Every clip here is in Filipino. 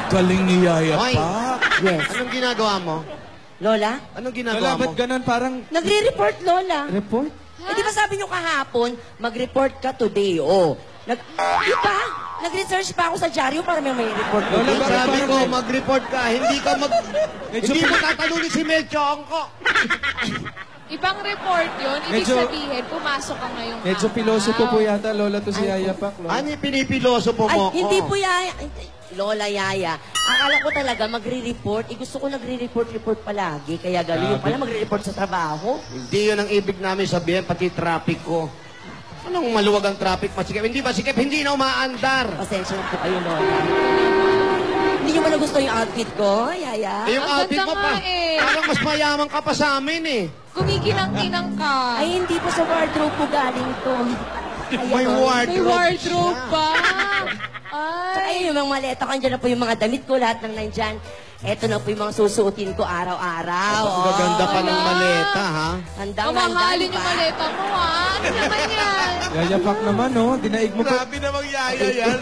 Galing ni Yaya Hoy. pa. Yes. Anong ginagawa mo? Lola? Anong Lola, ginagawa mo? ba't ganun? Parang Nagre-report, Lola. report? Eh, di ba sabi nyo kahapon, mag-report ka today, oh. Di ba? Nag-research pa ako sa dyaryo para may report ko. Lola, bakit Sabi parang ko, may- mag-report ka. Hindi mo tatanungin si Mel Chongko. Ibang report yun. Ibig Medyo- sabihin, pumasok ka ngayong Medyo araw. piloso po Yata, Lola, to si Yaya Pak. Lola. Ano yung pinipiloso po Ay, mo? hindi po Yaya. Lola Yaya. Akala ko talaga magre-report. Gusto ko nagre-report palagi. Kaya gano'n yung pala magre-report sa trabaho. Hindi yun ang ibig namin sabihin, pati traffic ko. Anong maluwag ang traffic, masikip? Hindi masikip, hindi na umaandar. Pasensya na po kayo, Lola. Hindi nyo ba nagusto yung outfit ko, Yaya? Eh, yung Ang outfit ganda mo pa, nga eh. parang mas mayaman ka pa sa amin eh. Kumikinang-kinang ka. Ay, hindi po sa wardrobe po galing to. Ayan, May oh. May wardrobe siya. pa. Tsaka Ay. yun, yung mga maleta ko, andyan na po yung mga damit ko, lahat ng nandyan. Eto na po yung mga susuotin ko araw-araw. Ang gaganda pa ng Wala. maleta, ha? Handang-handa, Mamahalin di yung ba? maleta mo, ha? Ano naman yan? Yaya Pak naman, no? Dinaig mo pa. namang yaya yan.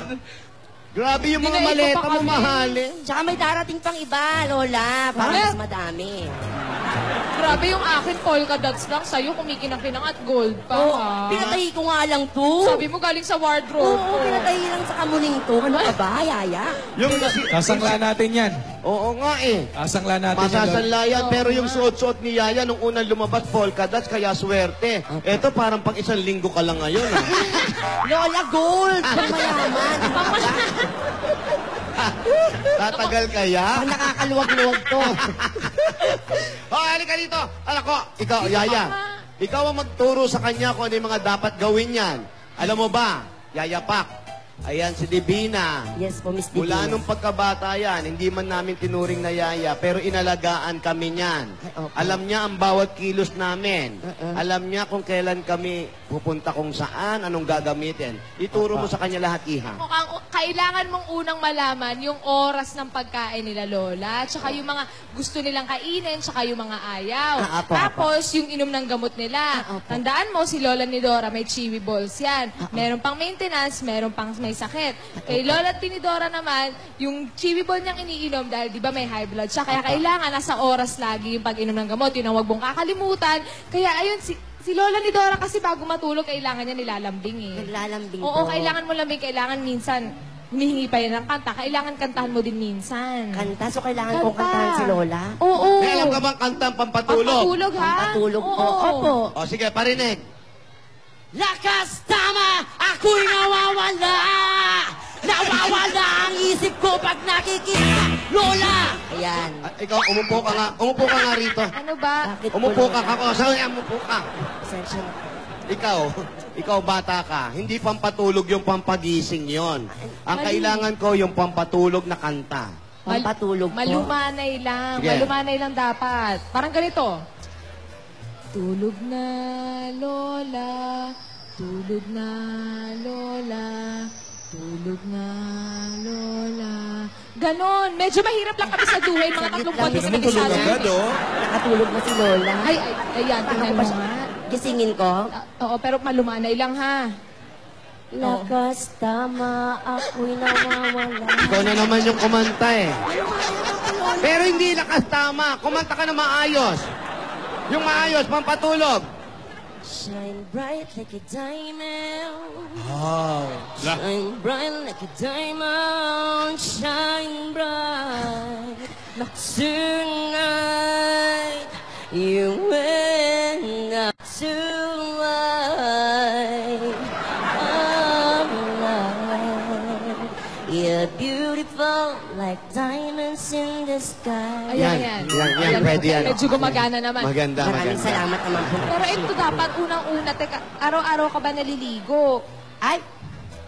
Grabe yung mga Dinaig ko maleta pa mo, kami. mahalin. Tsaka may darating pang iba, Lola. Para Bakit? mas madami. Grabe yung akin, polka dots lang. Sa'yo, kumikinang-kinang at gold pa, Oh, ha? pinatahi ko nga lang to. Sabi mo galing sa wardrobe Oo, ko. pinatahi lang sa kamuning to. Ano ka ba, Yaya? Yung Sasangla natin yan. Oo nga eh. Sasangla natin yan. Lola. Masasanlayan, pero yung suot-suot ni Yaya nung unang lumabas, polka dots, kaya swerte. Eto parang pang isang linggo ka lang ngayon, ha? Lola, gold! Pang mayaman. Tatagal kaya? Pang nakakaluwag-luwag to. Oh, halika dito. Anak ko, ikaw, Yaya. Ikaw ang magturo sa kanya kung ano yung mga dapat gawin yan. Alam mo ba, Yaya Pak, ayan si Divina. Yes po, Miss Mula Divina. nung pagkabata yan, hindi man namin tinuring na Yaya, pero inalagaan kami niyan. Ay, opo. Alam niya ang bawat kilos namin. Uh-uh. Alam niya kung kailan kami pupunta kung saan, anong gagamitin. Ituro mo sa kanya lahat, Iha. Mukhang kailangan mong unang malaman yung oras ng pagkain nila, Lola. Tsaka yung mga gusto nilang kainin, tsaka yung mga ayaw. Apo, Tapos, yung inom ng gamot nila. Apo. Tandaan mo, si Lola ni Dora may chiwi balls yan. Meron pang maintenance, meron pang may sakit. Kay Lola at Tinidora naman, yung chiwi ball niyang iniinom dahil di ba may high blood siya. Kaya kailangan nasa oras lagi yung pag-inom ng gamot. Yun ang wag mong kakalimutan. Kaya ayun, si Lola ni Dora kasi bago matulog, kailangan niya nilalambing eh. Naglalambing Oo, po. kailangan mo lambing. Kailangan minsan, humihingi pa yan ng kanta. Kailangan kantahan mo din minsan. Kanta, so kailangan kong kantahan si Lola. Oo. May alam ka bang kantang pampatulog? Pampatulog, ha? Pampatulog po. Oo. Opo. O sige, parinig. Lakas tama, ako'y nawawala. Nawawala ang isip ko pag nakikita. Lola! Ayan. Ikaw, umupo ka nga. Umupo ka nga rito. Ano ba? Bakit Umupo po, ka, Lola? kako. Saan umupo ka? Pasensya na. Ikaw bata ka. Hindi pampatulog yung pampagising yon. Ang Mali. kailangan ko yung pampatulog na kanta. Pampatulog po. Malumanay lang. Sige. Malumanay lang dapat. Parang ganito. Tulog na, Lola. Tulog na, Lola. Tulog na, Lola. Ganon. Medyo mahirap lang kami sa duhay. Mga Saglit tatlong lang. podcast na Tulog nagsasabi. agad, oh. Nakatulog na si Lola. Ay, ayan. Tingnan mo nga. Gisingin ko. Oo, pero malumanay lang ha. Lakas tama, ako'y nawawala. Ikaw na naman yung kumanta eh. Pero hindi lakas tama. Kumanta ka na maayos. Yung maayos, pampatulog. Shine bright like a diamond. Wow. Shine bright like a diamond. Shine bright. Tonight, you and I. Tonight, alright. You're beautiful like diamonds in the sky. Ayan, ayan. Yan, pwede yan. Medyo gumagana naman. Maganda, Maraming maganda. salamat naman po. Pero ito dapat unang-una, teka, araw-araw ka ba naliligo? Ay,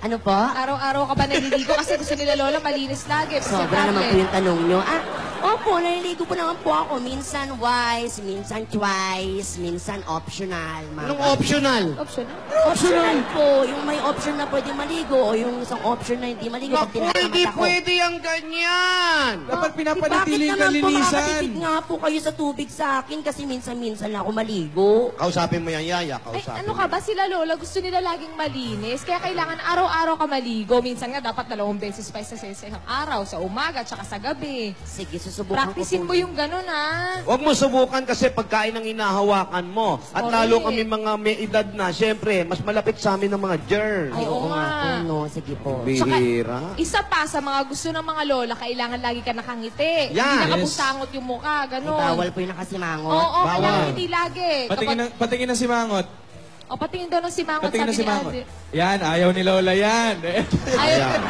ano po? Araw-araw ka ba naliligo? Kasi gusto nila Lola malinis lagi. Sobra naman po yung tanong nyo. Ah, Opo, naliligo po naman po ako. Minsan once, minsan twice, minsan optional. Anong optional? Optional. Optional po. Yung may option na pwede maligo o yung isang option na hindi maligo. Pag Naku, tinatamad hindi ako. pwede ang ganyan. Dapat Bakit pinapanatiling naman po kalinisan. makakatipid nga po kayo sa tubig sa akin kasi minsan-minsan lang ako maligo. Kausapin mo yan, Yaya. Ay, Kausapin ano ka ba? Sila Lola, gusto nila laging malinis. Kaya kailangan araw-araw ka maligo. Minsan nga dapat 2 beses pa sa isang araw. Sa umaga, tsaka sa gabi. Sige, susubukan Practicein ko mo po. yung ganun, ha? Huwag mo subukan kasi pagkain ang inahawakan mo. At Correct. lalo kami mga may edad na, syempre, mas malapit sa amin ng mga germs. Ay, oo Oo nga po, nga. no. Sige po. Bihira. Isa pa sa mga gusto ng mga lola, kailangan lagi ka nakangiti. Yan. Hindi nakabusangot yung mukha, Ay, ganun. bawal po yung nakasimangot. Oo, Bawal. kailangan hindi lagi. Patingin ng simangot. Patingin daw ng simangot, Patingin ng sabi ni simangot. Ate. Yan, ayaw ni Lola yan.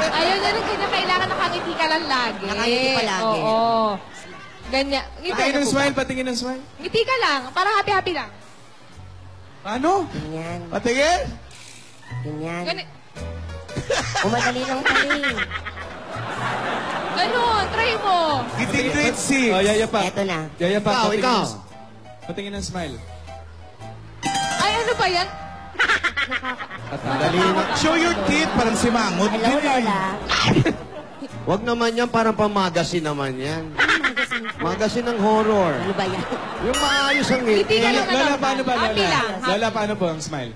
Ayaw na rin kanya, kailangan nakangiti ka lang lagi. Nakangiti pa lagi. Oo. Ganyan. Patingin ng smile, patingin ng smile. Ngiti ka lang, para happy-happy lang. Paano? Ganyan, Patingin? ganyan. Ganun. Umadali lang taling. Ganun, try mo. Giting grade 6. Oh, Yaya pa. Eto na. Yaya pa, Ikaw, patingin ikaw. Patingin ng smile. Ay, ano ba yan? Dali na. Show your teeth, parang simangot. Hello, Lola. Huwag naman yan, parang pamagasin naman yan. Magasin po. Magasin ng horror. Ano ba yan? Yung maayos ang ngiti. Ngiti ka lang. Lola, paano ba, Happy Lola? lang. Lola, paano po ang smile?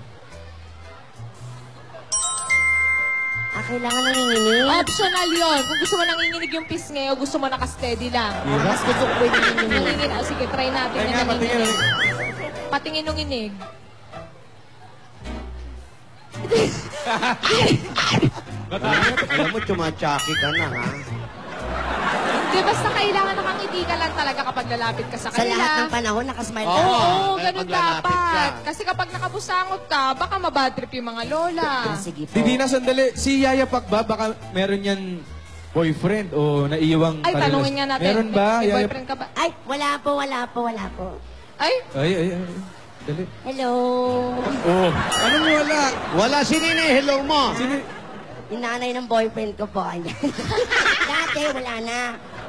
Kailangan nanginginig. Optional yon. Kung gusto mo nanginginig yung pisngi o gusto mo naka-steady lang. Mas gusto ko yung nanginginig. Nanginginig. Ah, sige, try natin Kaya yung nga, patingin. nanginginig. Patingin nung inig. Alam mo, chumatsaki ka na, ha? Di, basta kailangan nakangiti ka lang talaga kapag lalapit ka sa Sa kanila. lahat ng panahon, nakasmile ka. Oo, kaya ganun pag lalapit dapat. ka. Kasi kapag nakabusangot ka, baka mabadtrip yung mga lola. Sige po. Hindi na sandali. Si Yaya Pak ba, baka meron yan boyfriend o naiiwang Ay, karelasyon? tanungin nga natin. Meron ba? May Yaya boyfriend ka ba? Ay, wala po, wala po, wala po. Ay, Ay. Dali. Hello. Oh. Anong wala? Wala si Nini, hello mo. Sino? Yung nanay ng boyfriend ko po. Ayan. Dati, wala na.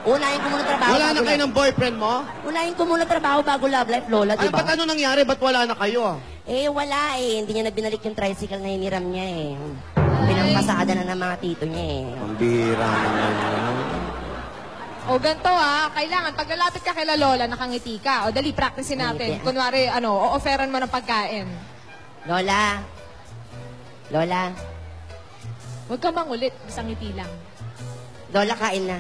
Unahin ko muna trabaho. Wala na bago kayo love- ng boyfriend mo? Unahin ko muna trabaho bago love life, Lola, di Ano ba't ba? ano nangyari? Ba't wala na kayo? Eh, wala eh. Hindi niya na binalik yung tricycle na hiniram niya eh. Pinampasada na ng mga tito niya eh. Pambira naman yan. o ganito kailangan pag lalapit ka kay la lola, nakangiti ka. O dali, practicein natin. Ngiti. Kunwari, o-offeran mo ng pagkain. Lola. Lola. Huwag ka mangulit, isang ngiti lang. Lola, kain na.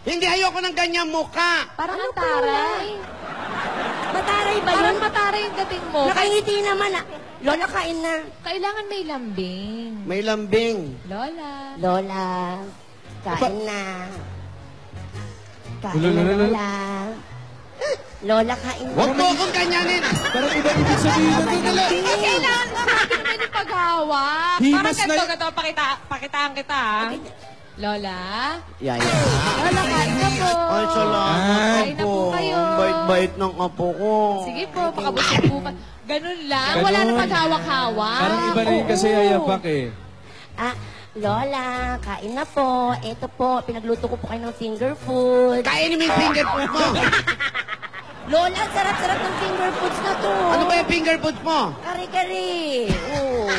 Hindi, ayoko ng ganyang muka. Parang ang taray. Mataray ba Parang yun? mataray yung dating mo. Nakangiti naman ah. Lola, kain na. Kailangan may lambing. May lambing. Lola. Lola. Kain na. Kain Lola, na, Lola. Lola. Lola, kain na. Huwag mo akong ganyanin. Parang iba ibig sabihin na dali. Kailangan sa akin naman yung paghawak. Himas Parang na ganito, pakitaan kita. Lola. Yaya. Lola, kain na po. Ay, salamat, Kain na apo. po kayo. Ang bait-bait ng apo ko. Sige po, pakabusog po pa. Ganun lang. Ganun. Wala na paghawak-hawak. Parang iba rin Oo. kasi Yaya Pak eh. Ah, Lola, kain na po. Ito po, pinagluto ko po kayo ng finger food. Kainin mo yung finger food mo. Lola, ang sarap-sarap ng finger foods na to. Ano ba yung finger food mo? Kari-kari. Oo.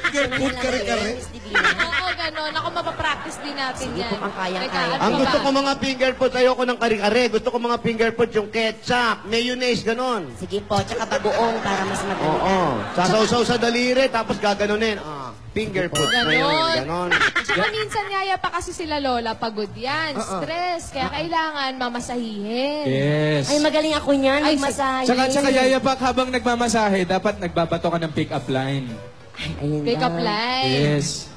Finger food, kare-kare. Miss Divina. Oo, ganun. Ako, mapapractice din natin Sige yan. po, ang kayang-kaya. Teka, ano Ang ba? gusto ko mga finger food, ayoko ng kare-kare. Gusto ko mga finger food yung ketchup, mayonnaise, ganon. Sige po, tsaka bagoong para mas madali. Oo. Sasaw-saw sa daliri, tapos gaganunin. Finger food na yun. Ganon. Ganon. Tsaka minsan yaya pa kasi sila lola, pagod yan, stress. Kaya kailangan mamasahihin. Yes. Ay, magaling ako niyan. Ay, Magmasahe. Tsaka Yaya Pak, habang nagmamasahe, dapat nagbabato ka ng pick-up line. Ayun Pick up daw. line. Yes.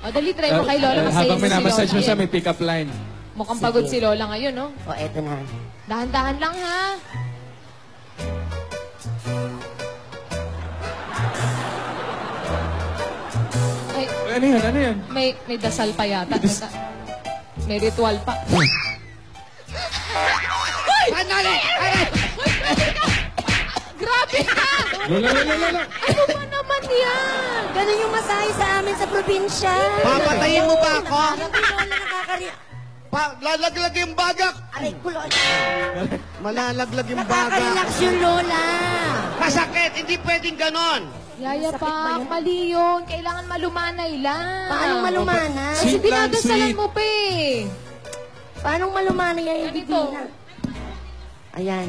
O, dali, try mo kay lola. Masahin Habang mo si minamassage mo lola. siya, may pick-up line. Mukhang pagod Sige. si lola ngayon, no? O, eto na. Dahan-dahan lang, ha? Ay, Ano yan? Ano yan? may dasal pa yata. May ritual pa. Sandali! Ay! Grabe ka! Lola, lola, lola. Ano ba naman yan? Ganun yung masahe sa amin sa probinsya. Papatayin mo ba ako? Grabe, Lola, nakakari... Lalaglag yung bagak. Aray ko, Lola. Malalaglag yung bagak. Nakaka-relax yung Lola. Masakit, hindi pwedeng ganon. Yaya Sakit ba pa, yan? mali yun. Kailangan malumanay lang. Paano malumanay? Kasi Sweet lang, dinadasalan sweet. mo pa eh. Paano malumanay ay Ganito. Ayan.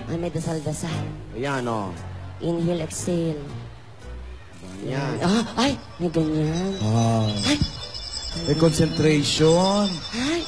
Ay, may dasal-dasal. Ayan, o. Inhale, exhale. Ayan. Ay, may ganyan. Ah, Ay, may concentration. ay.